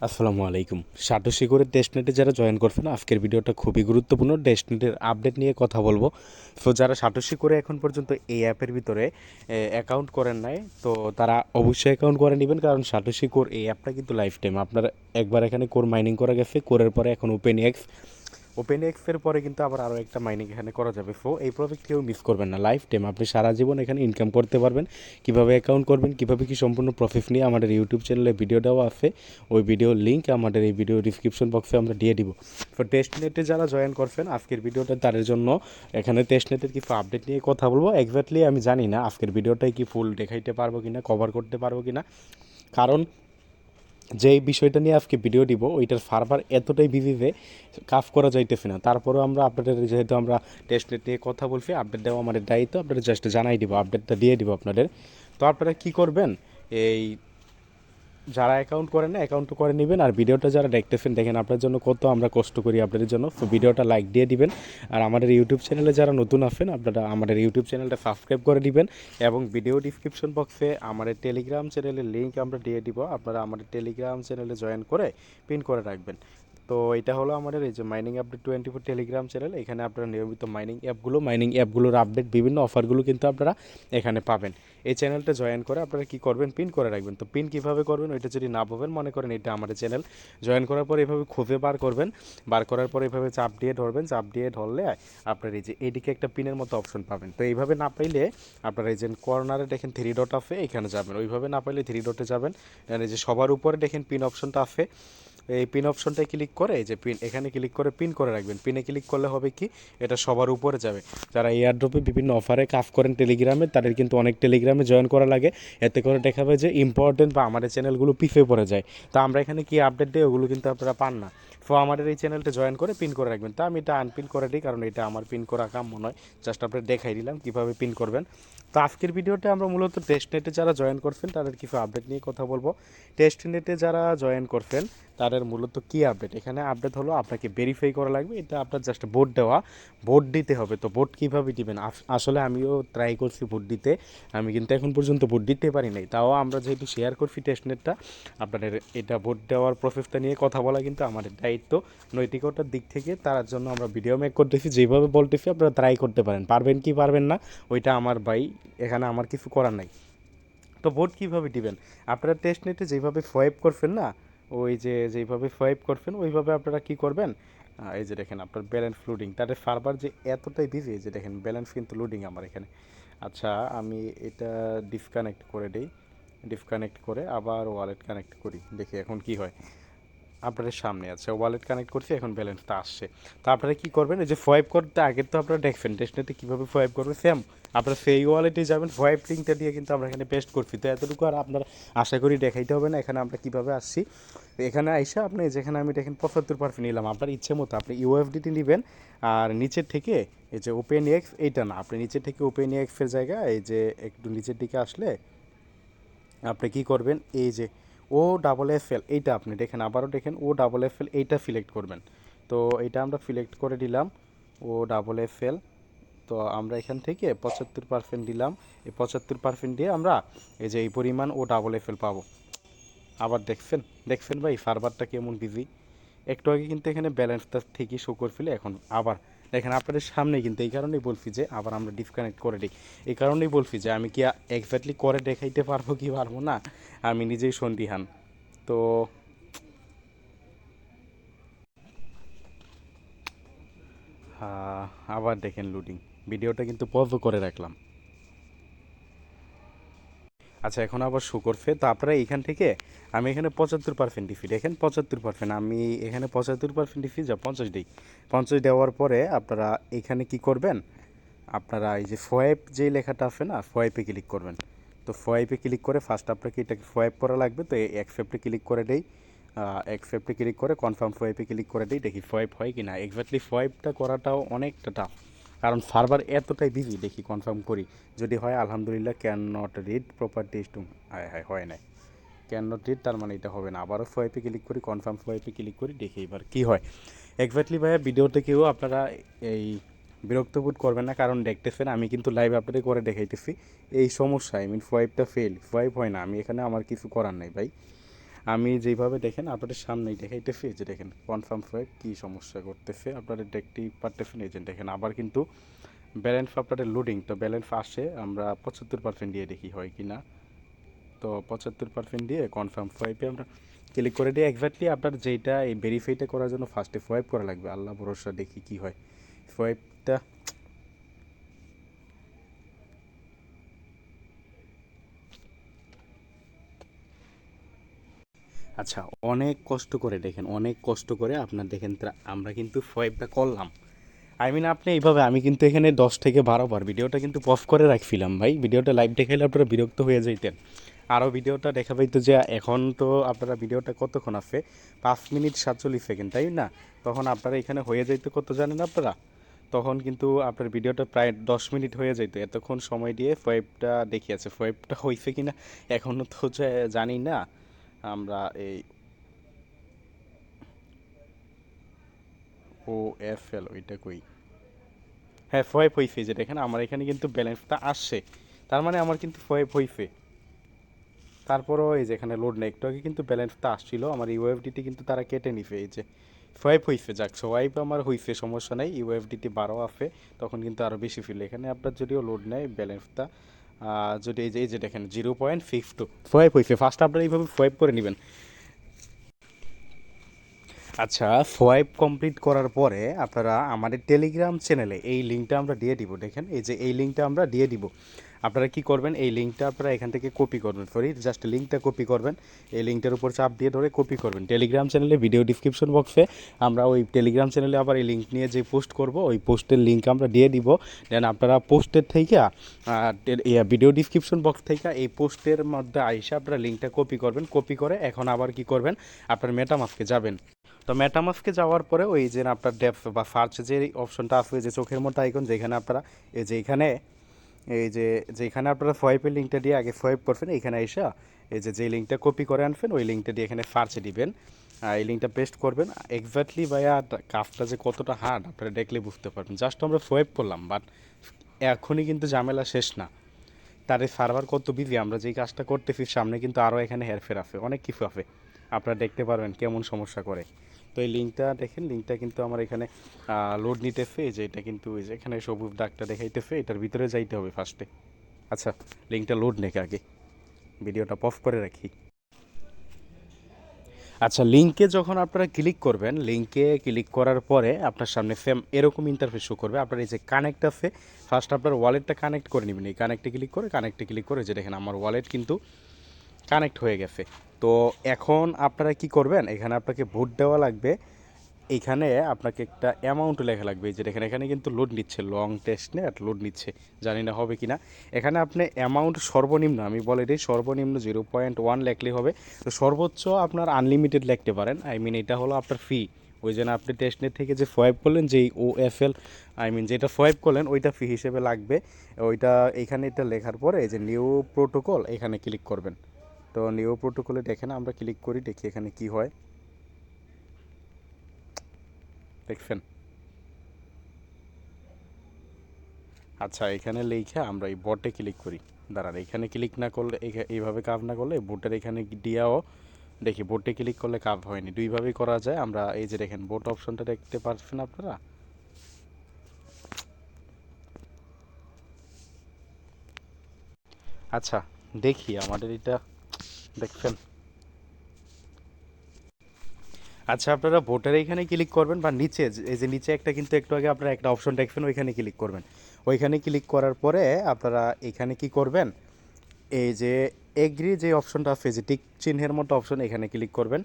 আসসালামু আলাইকুম। সাটোশি করে টেস্টনেটে যারা জয়েন করবেন, আজকের ভিডিওটা খুবই গুরুত্বপূর্ণ। টেস্টনেটের আপডেট নিয়ে কথা বলবো। সো যারা সাটোশি করে এখন পর্যন্ত এই অ্যাপের ভিতরে অ্যাকাউন্ট করেন নাই, তো তারা অবশ্যই অ্যাকাউন্ট করে নেবেন, কারণ সাটোশি কোর এই অ্যাপটা কিন্তু লাইফ টাইম। আপনার একবার এখানে কোর মাইনিং করা গেছে, কোরের পরে এখন ওপেন এক্সের পরে কিন্তু আবার আরও একটা মাইনিং এখানে করা যাবে। সো এই প্রজেক্ট কেউ মিস করবেন না, লাইফ টাইম আপনি সারা জীবন এখানে ইনকাম করতে পারবেন। কীভাবে অ্যাকাউন্ট করবেন, কীভাবে কি সম্পূর্ণ প্রসেস নিয়ে আমাদের ইউটিউব চ্যানেলে ভিডিও দেওয়া আছে। ওই ভিডিওর লিঙ্ক আমাদের এই ভিডিও ডিসক্রিপশন বক্সে আমরা দিয়ে দিব। তো টেস্টনেটে যারা জয়েন করছেন আজকের ভিডিওটা তাদের জন্য। এখানে টেস্টনেটের কিছু আপডেট নিয়ে কথা বলবো। এক্স্যাক্টলি আমি জানি না আজকের ভিডিওটাই কি ফুল দেখাইতে পারবো কিনা, কভার করতে পারবো কিনা, কারণ যেই বিষয়টা নিয়ে আজকে ভিডিও দিব ওইটার সার্ভার এতটাই বিজি যে কাজ করা যাইতেছে না। তারপরেও আমরা আপনাদের, যেহেতু আমরা টেস্টনেট নিয়ে কথা বলছি, আপডেট দেওয়া আমাদের দায়িত্ব, আপনাদের জাস্ট জানাই দিব, আপডেটটা দিয়ে দিব আপনাদের। তো আপনারা কী করবেন, এই যারা অ্যাকাউন্ট করেন না অ্যাকাউন্ট করে নেবেন, আর ভিডিওটা যারা দেখতেছেন দেখেন আপনার জন্য কত আমরা কষ্ট করি আপনাদের জন্য। তো ভিডিওটা লাইক দিয়ে দিবেন, আর আমাদের ইউটিউব চ্যানেলে যারা নতুন আছেন আপনারা আমাদের ইউটিউব চ্যানেলটা সাবস্ক্রাইব করে দিবেন, এবং ভিডিও ডিসক্রিপশন বক্সে আমাদের টেলিগ্রাম চ্যানেলের লিঙ্ক আমরা দিয়ে দিব। আপনারা আমাদের টেলিগ্রাম চ্যানেলে জয়েন করে পিন করে রাখবেন। তো এটা হলো আমাদের এই যে মাইনিং আপডেট 24 টেলিগ্রাম চ্যানেল। এখানে আপনারা নিয়মিত মাইনিং অ্যাপগুলোর আপডেট, বিভিন্ন অফারগুলো কিন্তু আপনারা এখানে পাবেন। এই চ্যানেলটা জয়েন করে আপনারা কি করবেন, পিন করে রাখবেন। তো পিন কীভাবে করবেন ওইটা যদি না পাবেন, মনে করেন এটা আমাদের চ্যানেল, জয়েন করার পর এভাবে খুঁজে বার করবেন, বার করার পর এভাবে চাপ দিয়ে ধরবেন, চাপ দিয়ে ধরলে আপনার এই যে এইদিকে একটা পিনের মতো অপশন পাবেন। তো এইভাবে না পাইলে আপনারা এই যে কর্নারে দেখেন 3 ডট আছে, এখানে যাবেন। ওইভাবে না পাইলে 3 ডটে যাবেন, এই যে সবার উপরে দেখেন পিন অপশনটা আছে, এই পিন অপশনটায় ক্লিক করে এই যে পিন, এখানে ক্লিক করে পিন করে রাখবেন। পিনে ক্লিক করলে হবে কি, এটা সবার উপরে যাবে। যারা এয়ারড্রপে বিভিন্ন অফারে কাজ করেন টেলিগ্রামে, তাদের কিন্তু অনেক টেলিগ্রামে জয়েন করা লাগে। এতে করে দেখাবে যে ইম্পর্টেন্ট বা আমাদের চ্যানেলগুলো পিছিয়ে পড়ে যায়। তো আমরা এখানে কি আপডেট দিই ওগুলো কিন্তু আপনারা পান না। তো আমাদের এই চ্যানেলটা জয়েন করে পিন করে রাখবেন। তো আমি এটা আনপিন করে দিই, কারণ এটা আমার পিন করা কাম মনে হয়। জাস্ট আপনাদের দেখাই দিলাম কীভাবে পিন করবেন। তো আজকের ভিডিওতে আমরা মূলত টেস্টনেটে যারা জয়েন করছেন তাদের কিছু আপডেট নিয়ে কথা বলবো। টেস্টনেটে যারা জয়েন করছেন তাদের মূলত কী আপডেট, এখানে আপডেট হলো আপনাকে ভেরিফাই করা লাগবে। এটা আপনার জাস্ট ভোট দেওয়া, ভোট দিতে হবে। তো ভোট কীভাবে দিবেন, আসলে আমিও ট্রাই করছি ভোট দিতে, আমি কিন্তু এখন পর্যন্ত ভোট দিতে পারি নাই। তাও আমরা যেহেতু শেয়ার করছি টেস্টনেটটা, আপনাদের এটা ভোট দেওয়ার প্রসেসটা নিয়ে কথা বলা কিন্তু আমাদের দায়িত্ব। নৈতিকতার দিক থেকে তার জন্য আমরা ভিডিও মেক করতেছি, যেভাবে বলতেছি আপনারা ট্রাই করতে পারেন। পারবেন কি পারবেন না ওইটা আমার ভাই, এখানে আমার কিছু করার নাই। তো ভোট কীভাবে দিবেন, আপনারা টেস্টনেটে যেভাবে সোয়াইপ করবেন না, ওই যে যেইভাবে সোয়াইপ করবেন ওইভাবে আপনারা কি করবেন, এই যে দেখেন আপনার ব্যালেন্স লোডিং, তাদের সার্ভার যে এতটাই বিজি, যে দেখেন ব্যালেন্স কিন্তু লোডিং আমার এখানে। আচ্ছা, আমি এটা ডিসকানেক্ট করে দিই, ডিসকানেক্ট করে আবার ওয়ালেট কানেক্ট করি, দেখি এখন কি হয়। আপনাদের সামনে আছে ওয়ালেট কানেক্ট করছি, এখন ব্যালেন্সটা আসছে। তো আপনারা কী করবেন, এই যে সোয়াইপ করতে আগে তো আপনারা দেখবেন টেস্টনেটে কীভাবে সোয়াইপ করবেন, সেম আপনারা সেই ওয়ালেটে যাবেন, সোয়াইপ লিঙ্কটা দিয়ে কিন্তু আমরা এখানে পেস্ট করছি। তো এতটুকু আর আপনার আশা করি দেখাইতে হবে না। এখানে আমরা কীভাবে আসছি, এখানে আইসা আপনি যেখানে আমি দেখেন 75% নিলাম, আপনার ইচ্ছে মতো আপনি ইউএফডিটি নেবেন। আর নিচের থেকে এই যে ওপেন এক্স, এইটা না, আপনি নিচের থেকে ওপেন এক্সের জায়গায় এই যে একটু নিচের দিকে আসলে আপনি কী করবেন, এই যে OFFL এইটা আপনি দেখেন, আবারও দেখেন OFFL এইটা সিলেক্ট করবেন। তো এটা আমরা সিলেক্ট করে দিলাম OFFL। তো আমরা এখান থেকে 75% দিলাম, এই 75% দিয়ে আমরা এই যে এই পরিমাণ OFFL পাবো। আবার দেখছেন, দেখছেন ভাই সার্ভারটা কেমন বিজি। একটু আগে কিন্তু এখানে ব্যালেন্সটা ঠিকই শো করছিল, এখন আবার দেখেন আপনাদের সামনে। কিন্তু এই কারণেই বলছি যে আবার আমরা ডিসকানেক্ট করে দিই, এই কারণেই বলছি যে আমি কি এক্স্যাক্টলি করে দেখাইতে পারবো কি পারবো না, আমি নিজেই সন্দিহান। তো আবার দেখেন লোডিং, ভিডিওটা কিন্তু পজও করে রাখলাম। আচ্ছা, এখন আবার শো করছে। তো আপনারা এখান থেকে, আমি এখানে 75% দিছি, দেখেন 75%, আমি এখানে 75% দিছি, যা 50 দিই। 50 দেওয়ার পরে আপনারা এখানে কি করবেন, আপনারা এই যে সোয়াইপ যে লেখাটা আছে না, সোয়াইপে ক্লিক করবেন। তো সোয়াইপে ক্লিক করে ফার্স্ট আপনাকে এটাকে সোয়াইপ করা লাগবে। তো এই অ্যাকসেপ্টে ক্লিক করে দেই, অ্যাকসেপ্টে ক্লিক করে কনফার্ম সোয়াইপে ক্লিক করে দিই, দেখি সোয়াইপ হয় কি না। এক্স্যাক্টলি সোয়াইপটা করাটাও অনেকটা টাফ, কারণ সার্ভার এতটাই বিজি। দেখি কনফার্ম করি, যদি হয় আলহামদুলিল্লাহ। Can not read proper test, হয় নাই। ক্যান নট রিড, তার মানে এটা হবে না। আবারও সোয়াইপে ক্লিক করি, কনফার্ম সোয়াইপে ক্লিক করি, দেখি এবার কী হয়। এক্স্যাক্টলি ভাইয়া ভিডিওতে কেউ আপনারা এই বিরক্ত বোধ করবেন না, কারণ দেখতেছেন আমি কিন্তু লাইভ আপডেটে করে দেখাইতেছি। এই সমস্যা, সোয়াইপটা ফেল, সোয়াইপ হয় না, আমি এখানে আমার কিছু করার নাই ভাই। আমি যেইভাবে দেখেন আপনাদের সামনেই দেখাইতেছি, এই যে দেখেন কনফার্ম সোয়াইপ কী সমস্যা করতেছে আপনাদের দেখতে পারতেছেন। এই যে দেখেন আবার কিন্তু ব্যালেন্স আপনাদের লোডিং, তো ব্যালেন্স আসে, আমরা 75% দিয়ে দেখি হয় কি না। তো 75% দিয়ে কনফার্ম সোয়াইপে আমরা ক্লিক করে দিই। এক্স্যাক্টলি আপনার যেটা এই ভেরিফাইটা করার জন্য ফার্স্টে সোয়াইপ করা লাগবে, আল্লাহ ভরসা দেখি কি হয়। সোয়াইপটা আচ্ছা, অনেক কষ্ট করে দেখেন, অনেক কষ্ট করে আপনার দেখেন আমরা কিন্তু সোয়াইপটা করলাম। আই মিন আপনি এইভাবে, আমি কিন্তু এখানে 10 থেকে 12 বার ভিডিওটা কিন্তু পজ করে রাখছিলাম ভাই। ভিডিওটা লাইভ দেখাইলে আপনারা বিরক্ত হয়ে যাইতেন। আরও ভিডিওটা দেখা পাইতো যে এখন তো আপনারা ভিডিওটা কতক্ষণ আছে, 5 মিনিট 47 সেকেন্ড, তাই না? তখন আপনারা এখানে হয়ে যাইতো কত জানেন আপনারা? তখন কিন্তু আপনার ভিডিওটা প্রায় 10 মিনিট হয়ে যাইতো। এতক্ষণ সময় দিয়ে সোয়াইপটা দেখিয়েছে, সোয়াইপটা হয়েছে কি না এখনও তো জানি না আমরা। এই ও এফ এল ওইটা কই? হ্যাঁ, সোয়াইপ হয়েছে, যে দেখেন আমার এখানে কিন্তু ব্যালেন্সটা আসছে, তার মানে আমার কিন্তু সোয়াইপ হয়েছে। তারপরও এই যে এখানে লোড নেই, একটু আগে কিন্তু ব্যালেন্সটা আসছিল, আমার ইউএফডিটি কিন্তু তারা কেটে নিছে। এই যে সোয়াইপ হয়েছে, যাক সোয়াইপ আমার হয়েছে, সমস্যা নাই। ইউএফডিটি 12 আছে, তখন কিন্তু আরও বেশি ফিল। এখানে আপনার যদিও লোড নেয় ব্যালেন্সটা, যদি এই যে দেখেন 0.52 সোয়াইপ হয়েছে। ফার্স্ট আপনারা এইভাবে সোয়াইপ করে নেবেন। আচ্ছা, সোয়াইপ কমপ্লিট করার পরে আপনারা আমাদের টেলিগ্রাম চ্যানেলে এই লিঙ্কটা আমরা দিয়ে দিব, দেখেন এই যে এই লিঙ্কটা আমরা দিয়ে দিব। আপনারা কি করবেন, এই লিঙ্কটা আপনারা এখান থেকে কপি করবেন, সরি জাস্ট লিঙ্কটা কপি করবেন। এই লিঙ্কটার উপর চাপ দিয়ে ধরে কপি করবেন টেলিগ্রাম চ্যানেলে, ভিডিও ডিসক্রিপশন বক্সে আমরা ওই টেলিগ্রাম চ্যানেলে আবার এই লিঙ্ক নিয়ে যে পোস্ট করব, ওই পোস্টের লিঙ্ক আমরা দিয়ে দিব। দেন আপনারা পোস্টের থেকে ভিডিও ডিসক্রিপশন বক্স থেকে এই পোস্টের মধ্যে আইসা আপনারা লিঙ্কটা কপি করবেন। কপি করে এখন আবার কি করবেন, আপনার মেটামাস্কে যাবেন। তো মেটামাস্কে যাওয়ার পরে ওই যে আপনার ডেপথ বা সার্চ যে অপশনটা আছে, যে চোখের মতো আইকন, যেখানে আপনারা এই যে এখানে এই যে যেখানে আপনারা সোয়াইপের লিঙ্কটা দিয়ে আগে সোয়াইপ করবেন, এইখানে এসে এই যে লিঙ্কটা কপি করে আনবেন, ওই লিঙ্কটা দিয়ে এখানে সার্চে দিবেন, এই লিঙ্কটা পেস্ট করবেন। এক্স্যাক্টলি ভাইয়া কাজটা যে কতটা হার্ড আপনারা দেখলে বুঝতে পারবেন। জাস্ট আমরা সোয়াইপ করলাম, বাট এখনই কিন্তু ঝামেলা শেষ না। তার এই সার্ভার কত বিজি, আমরা যেই কাজটা করতেছি সামনে কিন্তু আরও এখানে হেরফের আছে, অনেক কিছু আছে, আপনারা দেখতে পারবেন কেমন সমস্যা করে। তো এই লিঙ্কটা দেখেন, লিঙ্কটা কিন্তু আমার এখানে লোড নিতেছে, এই যে এটা কিন্তু এই যে এখানে সবুজ দাগটা দেখাইতেছে, এটার ভিতরে যাইতে হবে ফার্স্টে। আচ্ছা, লিঙ্কটা লোড নেই আগে, ভিডিওটা পজ করে রাখি। আচ্ছা, লিঙ্কে যখন আপনারা ক্লিক করবেন, লিঙ্কে ক্লিক করার পরে আপনার সামনে সেম এরকম ইন্টারফেস শো করবে। আপনার এই যে কানেক্ট আছে, ফার্স্ট আপনার ওয়ালেটটা কানেক্ট করে নেবেন। এই কানেক্টে ক্লিক করে যে দেখেন আমার ওয়ালেট কিন্তু কানেক্ট হয়ে গেছে। তো এখন আপনারা কি করবেন, এখানে আপনাকে ভোট দেওয়া লাগবে। এইখানে আপনাকে একটা অ্যামাউন্ট লেখা লাগবে, যে দেখেন এখানে কিন্তু লোড নিচ্ছে, লং টেস্টনেট লোড নিচ্ছে, জানি না হবে কি না। এখানে আপনি অ্যামাউন্ট সর্বনিম্ন, আমি বলে দিই সর্বনিম্ন 0.1 লেখলেই হবে। তো সর্বোচ্চ আপনার আনলিমিটেড লিখতে পারেন, আই মিন এটা হলো আপনার ফি। ওই জন্য আপনি টেস্টনেট থেকে যে সোয়াইপ করলেন, যেই ওএফএল আই মিন যেটা সোয়াইপ করলেন, ওইটা ফি হিসেবে লাগবে। ওইটা এইখানে এটা লেখার পরে এই যে নিউ প্রোটোকল এখানে ক্লিক করবেন। তো নিউ প্রোটোকলে দেখেন আমরা ক্লিক করি, দেখি এখানে কি হয়, দেখছেন? আচ্ছা, এখানে লিখে আমরা এই বটে ক্লিক করি। দাঁড়ান, এখানে ক্লিক না করলে, এইভাবে কাজ না করলে বোটের এখানে দিয়াও দেখি, বোটে ক্লিক করলে কাজ হয়নি। দুইভাবেই করা যায়। আমরা এই যে দেখেন বোট অপশনটা দেখতে পাচ্ছেন আপনারা। আচ্ছা, দেখি আমাদের এটা দেখছেন। আচ্ছা, আপনারা বোটের এইখানে ক্লিক করবেন, বা নিচে এই যে নিচে একটা কিন্তু একটু আগে আপনারা একটা অপশন দেখবেন, ওইখানে ক্লিক করবেন। ওইখানে ক্লিক করার পরে আপনারা এখানে কি করবেন, এই যে এগ্রি যে অপশনটা আছে, যে টিক চিহ্নের মতো অপশন, এখানে ক্লিক করবেন।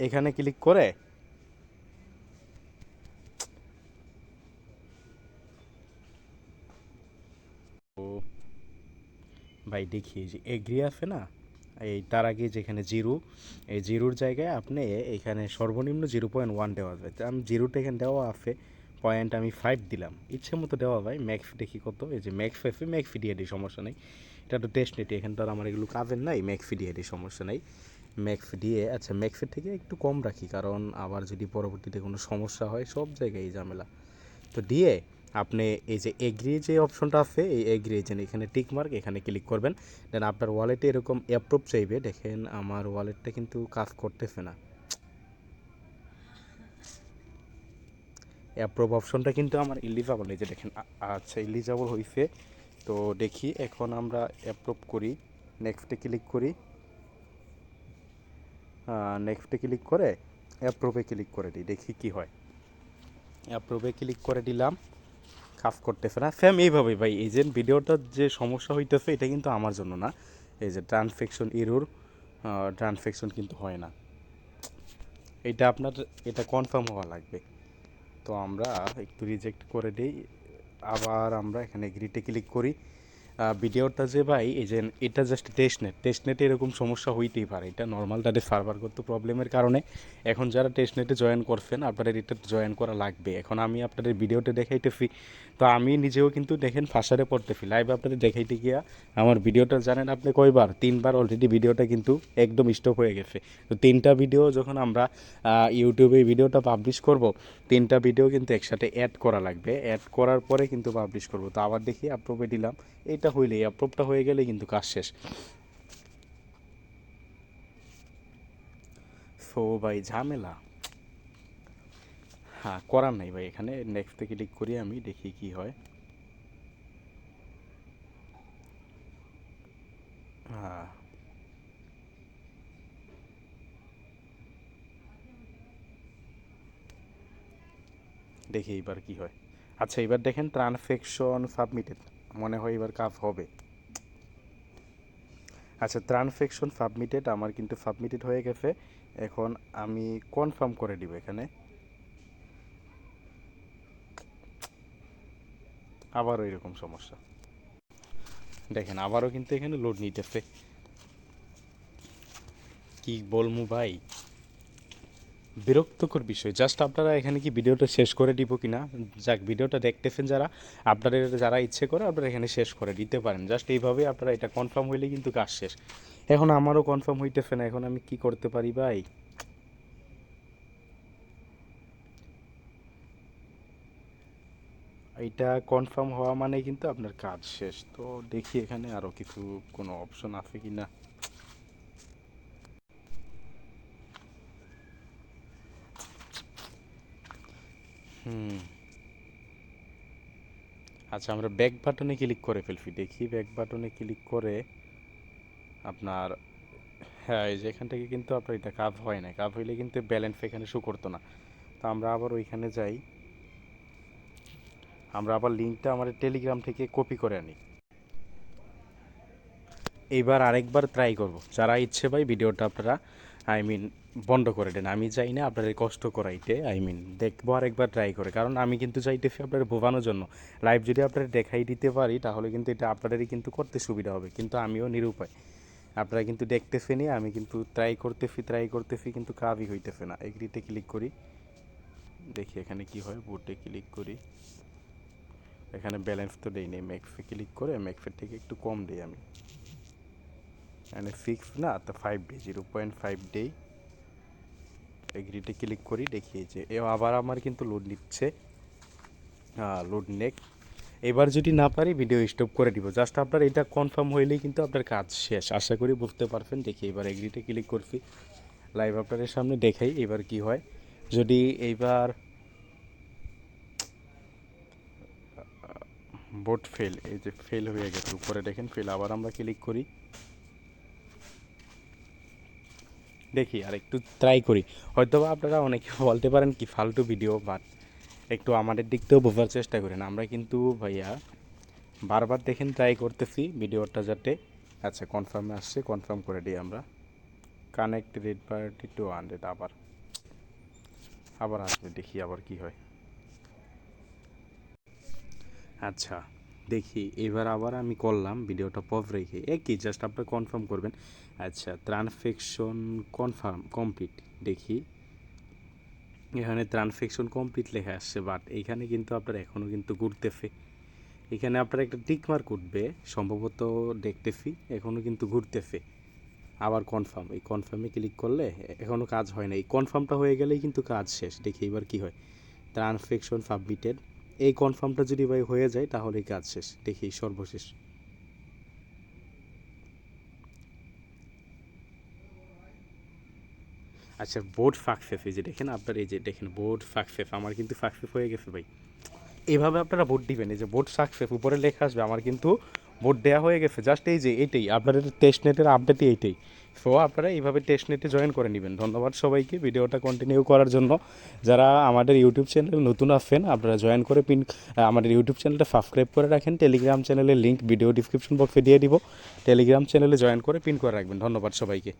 এখানে ক্লিক করে ও ভাই দেখি, এই যে এগ্রি আছে না, এই তার আগে যেখানে জিরো, এই জিরোর জায়গায় আপনি এখানে সর্বনিম্ন 0.1 দেওয়া যায়। তো আমি জিরোটা এখানে দেওয়া আছে, পয়েন্ট আমি 5 দিলাম, ইচ্ছে মতো দেওয়া ভাই। ম্যাক্স দেখি কত, এই যে ম্যাক্স 5, ম্যাক্স দিয়ে দিই, সমস্যা নেই। এটা তো টেস্ট নেট, এখানে তো আর আমার এগুলো কাজের নাই, ম্যাক্স দিয়ে দিই, সমস্যা নেই। ম্যাক্স দিয়ে, আচ্ছা ম্যাক্সের থেকে একটু কম রাখি, কারণ আবার যদি পরবর্তীতে কোনো সমস্যা হয়, সব জায়গায় ঝামেলা। তো দিয়ে আপনি এই যে এগ্রি যে অপশনটা আছে, এই এগ্রি যে এখানে টিক মার্ক, এখানে ক্লিক করবেন। দেন আপনার ওয়ালেটে এরকম অ্যাপ্রুভ চাইবে। দেখেন আমার ওয়ালেটটা কিন্তু কাজ করতেছে না, অ্যাপ্রুভ অপশনটা কিন্তু আমার ইলিজিবল, এই যে দেখেন আচ্ছা ইলিজিবল হয়েছে। তো দেখি এখন আমরা অ্যাপ্রুভ করি, নেক্সটে ক্লিক করি, নেক্সটে ক্লিক করে অ্যাপ্রুভে ক্লিক করে দিই, দেখি কি হয়। অ্যাপ্রুভে ক্লিক করে দিলাম, কাজ করতেছে না। সেম এইভাবেই ভাই, এই যে ভিডিওটার যে সমস্যা হইতেছে এটা কিন্তু আমার জন্য না, এই যে ট্রান্সফ্যাকশন এরর, ট্রান্সফ্যাকশন কিন্তু হয় না, এটা আপনার এটা কনফার্ম হওয়া লাগবে। তো আমরা একটু রিজেক্ট করে দিই, আবার আমরা এখানে এগ্রিতে ক্লিক করি। ভিডিওটা যে ভাই এই যে এটা জাস্ট টেস্টনেটে এরকম সমস্যা হইতেই পারে, এটা নর্মাল তাদের সার্ভারগত প্রবলেমের কারণে। এখন যারা টেস্টনেটে জয়েন করছেন আপনাদের এটা জয়েন করা লাগবে। এখন আমি আপনাদের ভিডিওতে দেখাইতেছি, তো আমি নিজেও কিন্তু দেখেন ফাঁসারে পড়তেছি লাইভ আপনাদের দেখাইতে গিয়া। আমার ভিডিওটা জানেন আপনি কয়বার, 3বার অলরেডি ভিডিওটা কিন্তু একদম স্টপ হয়ে গেছে। তো 3টা ভিডিও যখন আমরা ইউটিউবে ভিডিওটা পাবলিশ করব, 3টা ভিডিও কিন্তু একসাথে অ্যাড করা লাগবে, অ্যাড করার পরে কিন্তু পাবলিশ করব। তো আবার দেখি অ্যাপ্রুভে দিলাম, এটা হইলে অ্যাপ্রুভটা হয়ে গেলে কিন্তু কাজ শেষ। সো ভাই ঝামেলা, হ্যাঁ করার নাই ভাই, এখানে নেক্সট থেকে ক্লিক করি, আমি দেখি কি হয়। হ্যাঁ দেখি এবার কি হয়। আচ্ছা এবার দেখেন ট্রান্সফ্যাকশন সাবমিটেড, মনে হয় এবার কাজ হবে। আচ্ছা ট্রান্সফ্যাকশন সাবমিটেড, আমার কিন্তু সাবমিটেড হয়ে গেছে। এখন আমি কনফার্ম করে দিব এখানে, আবারও এরকম সমস্যা, দেখেন আবারও কিন্তু এখানে লোড নিতেছে। কি বলবো ভাই, বিরক্তকর বিষয়। জাস্ট আপনারা এখানে কি ভিডিওটা শেষ করে দিব কি না, যাক ভিডিওটা দেখতেছেন যারা, আপনাদের যারা ইচ্ছে করে আপনারা এখানে শেষ করে দিতে পারেন। জাস্ট এইভাবে আপনারা এটা কনফার্ম হইলে কিন্তু কাজ শেষ। এখন আমারও কনফার্ম হইতেছে না, এখন আমি কি করতে পারি ভাই? এটা কনফার্ম হওয়া মানে কিন্তু আপনার কাজ শেষ। তো দেখি এখানে আরও কিছু কোনো অপশন আছে কি না। হুম, আচ্ছা আমরা ব্যাক বাটনে ক্লিক করে ফেলছি, দেখি ব্যাক বাটনে ক্লিক করে আপনার, হ্যাঁ এই যে এখান থেকে কিন্তু আপনার এটা কাজ হয় না, কাজ হইলে কিন্তু ব্যালেন্স এখানে শো করতো না। তো আমরা আবার ওইখানে যাই, আমরা আবার লিঙ্কটা আমাদের টেলিগ্রাম থেকে কপি করে আনি। এইবার আরেকবার ট্রাই করব, যারা ইচ্ছে ভাই ভিডিওটা আপনারা আই মিন বন্ধ করে দেন, আমি চাই না আপনাদের কষ্ট করাইতে, আই মিন দেখবো আরেকবার ট্রাই করে, কারণ আমি কিন্তু চাইতেছি আপনাদের বোঝানোর জন্য। লাইভ যদি আপনারা দেখাই দিতে পারি তাহলে কিন্তু এটা আপনাদেরই কিন্তু করতে সুবিধা হবে, কিন্তু আমিও নিরুপায়। আপনারা কিন্তু দেখতেছেনই, আমি কিন্তু ট্রাই করতেছি কিন্তু কাজই হইতেছে না। এগ্রিতে ক্লিক করি, দেখি এখানে কি হয়, বোটে ক্লিক করি, এখানে ব্যালেন্স তো দেই নেই, ম্যাক্সে ক্লিক করে ম্যাক্সের থেকে একটু কম দিই আমি, মানে ফিক্স না তো 5 ডে, 0.5 ডে। এগ্রিতে ক্লিক করি, দেখি যে এ আবার আমার কিন্তু লোড নিচ্ছে, লোড নেক। এবার যদি না পারি ভিডিও স্টপ করে দিব, জাস্ট আপনার এটা কনফার্ম হইলেই কিন্তু আপনার কাজ শেষ, আশা করি বুঝতে পারবেন। দেখি এবার এগ্রিতে ক্লিক করছি, লাইভ আপনাদের সামনে দেখাই এবার কি হয়। যদি এইবার বোট ফেল, এই যে ফেল হয়ে গেছে উপরে দেখেন ফেল, আবার আমরা ক্লিক করি, দেখি আর একটু ট্রাই করি। হয়তো আপনারা অনেকে বলতে পারেন কি ফালতু ভিডিও, বাট একটু আমাদের দিক থেকেও বোঝার চেষ্টা করেন। আমরা কিন্তু ভাইয়া বারবার দেখেন ট্রাই করতেছি ভিডিওটা যাতে, আচ্ছা কনফার্মে আসছে, কনফার্ম করে দিই আমরা, কানেক্ট রেড পার্টি টু 100, আবার আবার আসবে, দেখি আবার কি হয়। আচ্ছা দেখি এবার আবার আমি করলাম ভিডিওটা পজ রেখে, একই জাস্ট আপনার কনফার্ম করবেন। আচ্ছা ট্রান্সফ্যাকশন কনফার্ম কমপ্লিট, দেখি এখানে ট্রান্সফ্যাকশন কমপ্লিট লেখা আসছে, বাট এইখানে কিন্তু আপনার এখনও কিন্তু ঘুরতেছে। এখানে আপনার একটা টিক মার্ক উঠবে সম্ভবত, দেখতেছি এখনও কিন্তু ঘুরতেছে। আবার কনফার্ম, এই কনফার্মে ক্লিক করলে এখনও কাজ হয় না, এই কনফার্মটা হয়ে গেলেই কিন্তু কাজ শেষ। দেখি এবার কি হয়, ট্রান্সফ্যাকশন সাবমিটেড, এই কনফার্মটা যদি ভাই হয়ে যায় তাহলেই কাজ শেষ। দেখি সর্বশেষ আচ্ছা বোর্ড ফাকফেফ, এই যে দেখেন আপনার, এই যে দেখেন বোর্ড ফাকফেফ, আমার কিন্তু ফাকফেফ হয়ে গেছে ভাই। এভাবে আপনারা ভোট দিবেন, এই যে ভোট সাকসেস উপরে লেখা আসবে, আমার কিন্তু ভোট দেওয়া হয়ে গেছে। জাস্ট এই যে এইটাই আপনাদের টেস্টনেটের আপডেটই এইটাই। সো আপনারা এইভাবে টেস্টনেটে জয়েন করে নেবেন। ধন্যবাদ সবাইকে ভিডিওটা কন্টিনিউ করার জন্য। যারা আমাদের ইউটিউব চ্যানেল নতুন আসছেন আপনারা জয়েন করে আমাদের ইউটিউব চ্যানেলটা সাবস্ক্রাইব করে রাখেন। টেলিগ্রাম চ্যানেলের লিঙ্ক ভিডিও ডিসক্রিপশন বক্সে দিয়ে দিব, টেলিগ্রাম চ্যানেলে জয়েন করে পিন করে রাখবেন। ধন্যবাদ সবাইকে।